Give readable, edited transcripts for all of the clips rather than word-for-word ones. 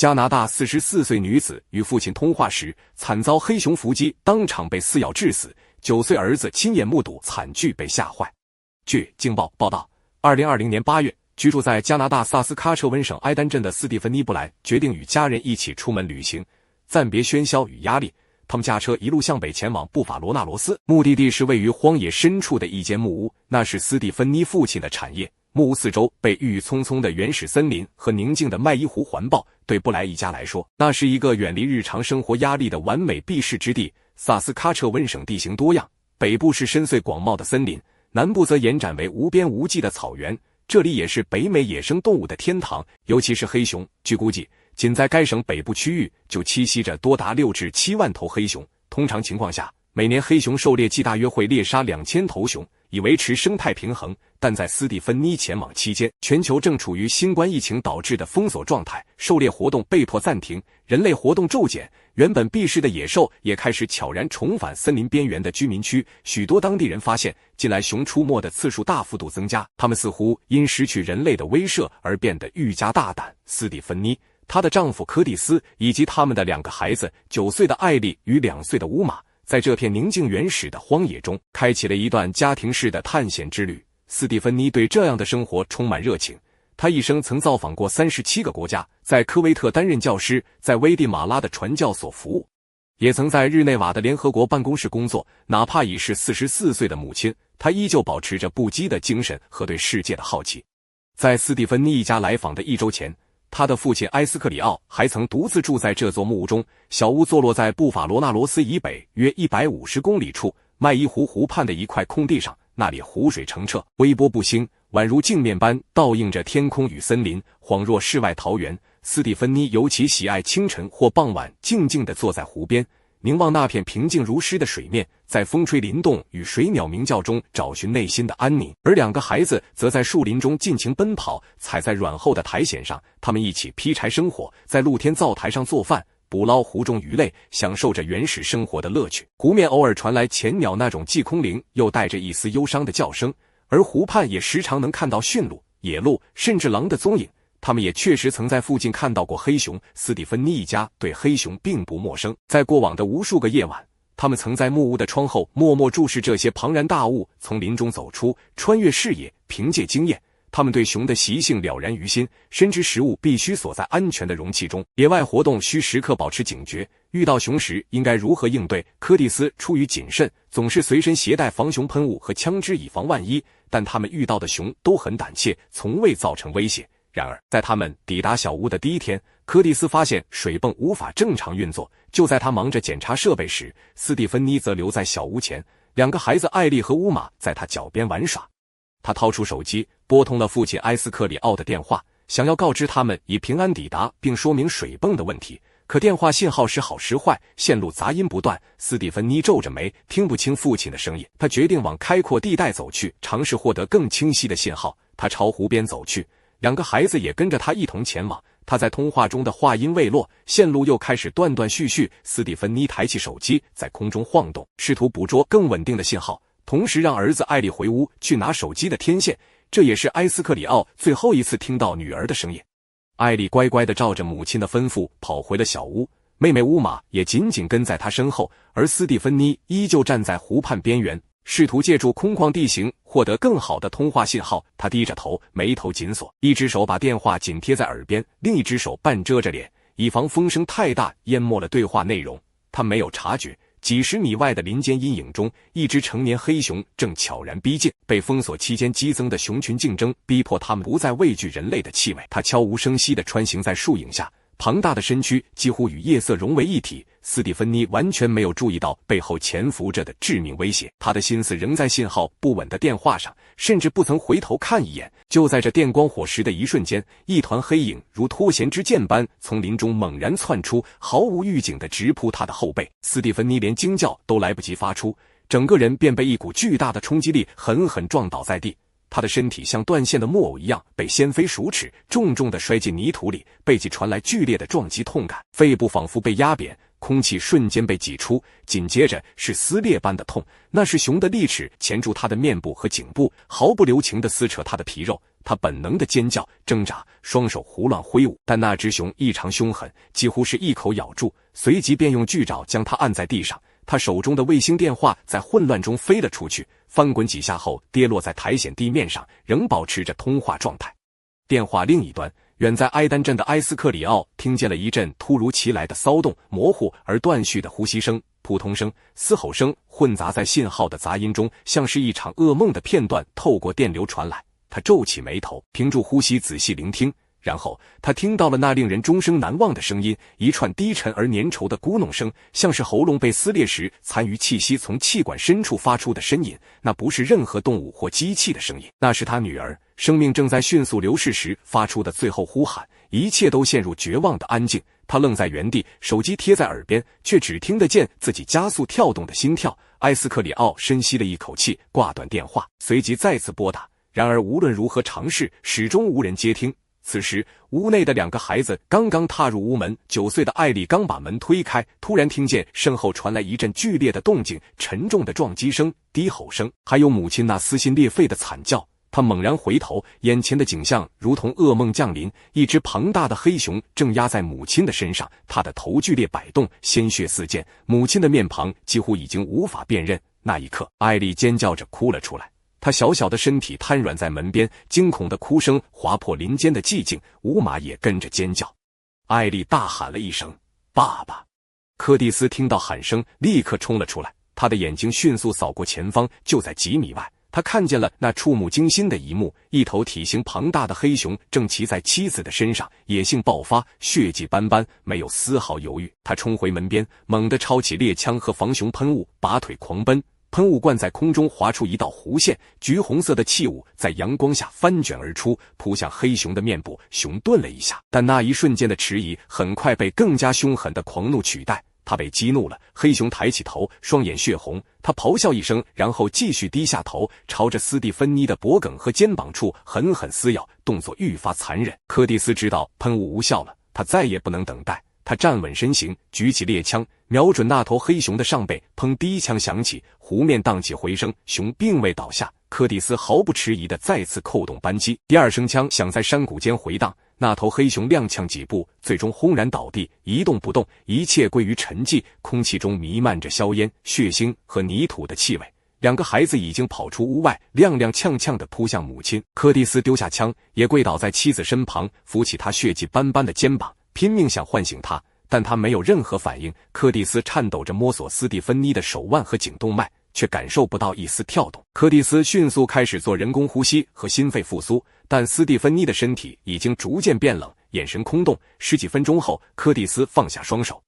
加拿大44岁女子与父亲通话时，惨遭黑熊伏击，当场被撕咬致死。9岁儿子亲眼目睹惨剧，被吓坏。据《镜报》报道，2020年8月，居住在加拿大萨斯喀彻温省埃丹镇的斯蒂芬妮·布莱决定与家人一起出门旅行，暂别喧嚣与压力。他们驾车一路向北前往布法罗纳罗斯，目的地是位于荒野深处的一间木屋，那是斯蒂芬妮父亲的产业。木屋四周被郁郁葱葱的原始森林和宁静的麦伊湖环抱，对布莱一家来说，那是一个远离日常生活压力的完美避世之地。萨斯喀彻温省地形多样，北部是深邃广袤的森林，南部则延展为无边无际的草原，这里也是北美野生动物的天堂，尤其是黑熊。据估计，仅在该省北部区域就栖息着多达6至7万头黑熊。通常情况下，每年黑熊狩猎季大约会猎杀2000头熊，以维持生态平衡。但在斯蒂芬妮前往期间，全球正处于新冠疫情导致的封锁状态，狩猎活动被迫暂停，人类活动骤减，原本避世的野兽也开始悄然重返森林边缘的居民区。许多当地人发现，近来熊出没的次数大幅度增加，他们似乎因失去人类的威慑而变得愈加大胆。斯蒂芬妮、她的丈夫柯蒂斯以及他们的2个孩子9岁的艾丽与2岁的乌玛，在这片宁静原始的荒野中开启了一段家庭式的探险之旅。斯蒂芬妮对这样的生活充满热情，她一生曾造访过37个国家，在科威特担任教师，在危地马拉的传教所服务，也曾在日内瓦的联合国办公室工作。哪怕已是44岁的母亲，她依旧保持着不羁的精神和对世界的好奇。在斯蒂芬妮一家来访的1周前，他的父亲埃斯克里奥还曾独自住在这座木屋中。小屋坐落在布法罗纳罗斯以北约150公里处麦伊湖湖畔的一块空地上，那里湖水澄澈，微波不兴，宛如镜面般倒映着天空与森林，恍若世外桃源。斯蒂芬妮尤其喜爱清晨或傍晚静静地坐在湖边，凝望那片平静如诗的水面，在风吹林动与水鸟鸣叫中找寻内心的安宁。而2个孩子则在树林中尽情奔跑，踩在软厚的苔藓上，他们一起劈柴生火，在露天灶台上做饭，捕捞湖中鱼类，享受着原始生活的乐趣。湖面偶尔传来潜鸟那种既空灵又带着一丝忧伤的叫声，而湖畔也时常能看到驯鹿、野鹿甚至狼的踪影。他们也确实曾在附近看到过黑熊。斯蒂芬妮一家对黑熊并不陌生，在过往的无数个夜晚，他们曾在木屋的窗后默默注视这些庞然大物从林中走出，穿越视野。凭借经验，他们对熊的习性了然于心，深知食物必须锁在安全的容器中，野外活动需时刻保持警觉，遇到熊时应该如何应对。柯蒂斯出于谨慎，总是随身携带防熊喷雾和枪支以防万一，但他们遇到的熊都很胆怯，从未造成威胁。然而，在他们抵达小屋的第1天，柯蒂斯发现水泵无法正常运作。就在他忙着检查设备时，斯蒂芬妮则留在小屋前，2个孩子艾丽和乌玛在他脚边玩耍。他掏出手机，拨通了父亲埃斯克里奥的电话，想要告知他们已平安抵达，并说明水泵的问题。可电话信号时好时坏，线路杂音不断。斯蒂芬妮皱着眉，听不清父亲的声音。他决定往开阔地带走去，尝试获得更清晰的信号。他朝湖边走去，2个孩子也跟着他一同前往。他在通话中的话音未落，线路又开始断断续续。斯蒂芬妮抬起手机，在空中晃动，试图捕捉更稳定的信号，同时让儿子艾丽回屋去拿手机的天线。这也是埃斯克里奥最后一次听到女儿的声音。艾丽乖乖地照着母亲的吩咐跑回了小屋，妹妹乌玛也紧紧跟在她身后，而斯蒂芬妮依旧站在湖畔边缘，试图借助空旷地形获得更好的通话信号。他低着头，眉头紧锁，一只手把电话紧贴在耳边，另一只手半遮着脸，以防风声太大淹没了对话内容。他没有察觉，几十米外的林间阴影中，一只成年黑熊正悄然逼近。被封锁期间激增的熊群竞争逼迫他们不再畏惧人类的气味。他悄无声息地穿行在树影下，庞大的身躯几乎与夜色融为一体。斯蒂芬妮完全没有注意到背后潜伏着的致命威胁，他的心思仍在信号不稳的电话上，甚至不曾回头看一眼。就在这电光火石的一瞬间，一团黑影如脱弦之箭般从林中猛然窜出，毫无预警地直扑他的后背。斯蒂芬妮连惊叫都来不及发出，整个人便被一股巨大的冲击力狠狠撞倒在地。他的身体像断线的木偶一样被掀飞数尺，重重地摔进泥土里，背脊传来剧烈的撞击痛感，肺部仿佛被压扁，空气瞬间被挤出，紧接着是撕裂般的痛，那是熊的利齿钳住他的面部和颈部，毫不留情地撕扯他的皮肉。他本能的尖叫、挣扎，双手胡乱挥舞。但那只熊异常凶狠，几乎是一口咬住，随即便用巨爪将他按在地上。他手中的卫星电话在混乱中飞了出去，翻滚几下后跌落在苔藓地面上，仍保持着通话状态。电话另一端，远在埃丹镇的埃斯克里奥听见了一阵突如其来的骚动，模糊而断续的呼吸声、扑通声、嘶吼声混杂在信号的杂音中，像是一场噩梦的片段透过电流传来。他皱起眉头，屏住呼吸，仔细聆听。然后他听到了那令人终生难忘的声音，一串低沉而粘稠的咕哝声，像是喉咙被撕裂时残余气息从气管深处发出的呻吟。那不是任何动物或机器的声音，那是他女儿生命正在迅速流逝时发出的最后呼喊。一切都陷入绝望的安静，他愣在原地，手机贴在耳边，却只听得见自己加速跳动的心跳。埃斯克里奥深吸了一口气，挂断电话，随即再次拨打。然而无论如何尝试，始终无人接听。此时屋内的2个孩子刚刚踏入屋门，9岁的艾丽刚把门推开，突然听见身后传来一阵剧烈的动静，沉重的撞击声、低吼声，还有母亲那撕心裂肺的惨叫。他猛然回头，眼前的景象如同噩梦降临，一只庞大的黑熊正压在母亲的身上，他的头剧烈摆动，鲜血四溅，母亲的面庞几乎已经无法辨认。那一刻，艾丽尖叫着哭了出来，她小小的身体瘫软在门边，惊恐的哭声划破林间的寂静，乌玛也跟着尖叫。艾丽大喊了一声：“爸爸！”柯蒂斯听到喊声，立刻冲了出来，他的眼睛迅速扫过前方，就在几米外，他看见了那触目惊心的一幕，一头体型庞大的黑熊正骑在妻子的身上，野性爆发，血迹斑斑，没有丝毫犹豫。他冲回门边，猛地抄起猎枪和防熊喷雾，拔腿狂奔。喷雾罐在空中划出一道弧线，橘红色的气雾在阳光下翻卷而出，扑向黑熊的面部。熊顿了一下，但那一瞬间的迟疑很快被更加凶狠的狂怒取代。他被激怒了，黑熊抬起头，双眼血红，他咆哮一声，然后继续低下头，朝着斯蒂芬妮的脖颈和肩膀处狠狠撕咬，动作愈发残忍。柯蒂斯知道喷雾无效了，他再也不能等待。他站稳身形，举起猎枪，瞄准那头黑熊的上背。砰！第一枪响起，湖面荡起回声，熊并未倒下。柯蒂斯毫不迟疑地再次扣动扳机，第2声枪响在山谷间回荡。那头黑熊踉跄几步，最终轰然倒地，一动不动，一切归于沉寂。空气中弥漫着硝烟、血腥和泥土的气味。2个孩子已经跑出屋外，踉踉跄跄地扑向母亲。柯蒂斯丢下枪，也跪倒在妻子身旁，扶起她血迹斑斑的肩膀，拼命想唤醒她，但她没有任何反应。柯蒂斯颤抖着摸索斯蒂芬妮的手腕和颈动脉，却感受不到一丝跳动。柯蒂斯迅速开始做人工呼吸和心肺复苏，但斯蒂芬妮的身体已经逐渐变冷，眼神空洞。10几分钟后，柯蒂斯放下双手，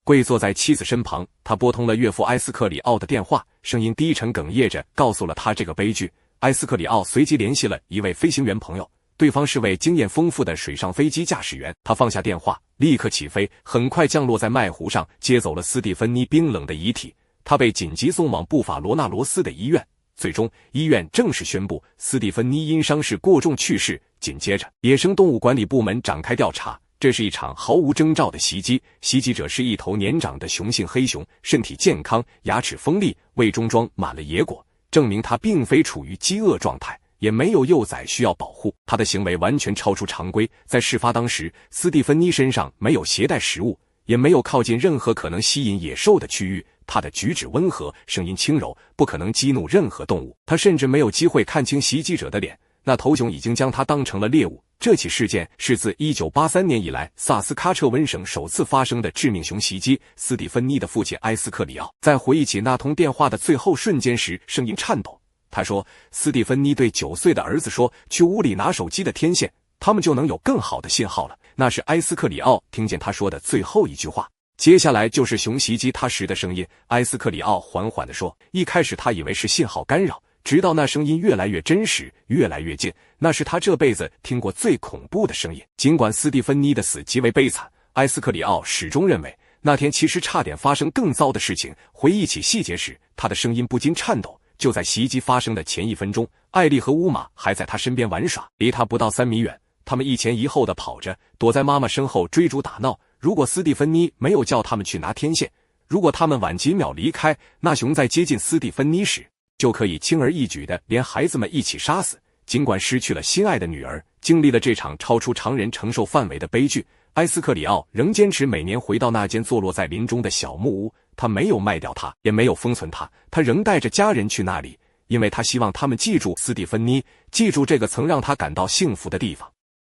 跪坐在妻子身旁。他拨通了岳父埃斯克里奥的电话，声音低沉哽咽着告诉了他这个悲剧。埃斯克里奥随即联系了一位飞行员朋友，对方是位经验丰富的水上飞机驾驶员。他放下电话，立刻起飞，很快降落在麦湖上，接走了斯蒂芬妮冰冷的遗体。他被紧急送往布法罗纳罗斯的医院，最终医院正式宣布斯蒂芬妮因伤势过重去世。紧接着，野生动物管理部门展开调查，这是一场毫无征兆的袭击，袭击者是一头年长的雄性黑熊，身体健康，牙齿锋利，胃中装满了野果，证明它并非处于饥饿状态，也没有幼崽需要保护。他的行为完全超出常规，在事发当时，斯蒂芬妮身上没有携带食物，也没有靠近任何可能吸引野兽的区域。他的举止温和，声音轻柔，不可能激怒任何动物。他甚至没有机会看清袭击者的脸，那头熊已经将他当成了猎物。这起事件是自1983年以来萨斯喀彻温省首次发生的致命熊袭击。斯蒂芬妮的父亲埃斯克里奥在回忆起那通电话的最后瞬间时，声音颤抖。他说，斯蒂芬妮对9岁的儿子说，去屋里拿手机的天线，他们就能有更好的信号了。那是埃斯克里奥听见他说的最后一句话。接下来就是熊袭击他时的声音，埃斯克里奥缓缓地说，一开始他以为是信号干扰，直到那声音越来越真实，越来越近，那是他这辈子听过最恐怖的声音。尽管斯蒂芬妮的死极为悲惨，埃斯克里奥始终认为那天其实差点发生更糟的事情。回忆起细节时，他的声音不禁颤抖。就在袭击发生的前1分钟，艾丽和乌玛还在他身边玩耍，离他不到3米远，他们一前一后地跑着，躲在妈妈身后追逐打闹。如果斯蒂芬妮没有叫他们去拿天线，如果他们晚几秒离开，那熊在接近斯蒂芬妮时就可以轻而易举地连孩子们一起杀死。尽管失去了心爱的女儿，经历了这场超出常人承受范围的悲剧，埃斯克里奥仍坚持每年回到那间坐落在林中的小木屋。他没有卖掉它，也没有封存它，他仍带着家人去那里，因为他希望他们记住斯蒂芬妮，记住这个曾让他感到幸福的地方。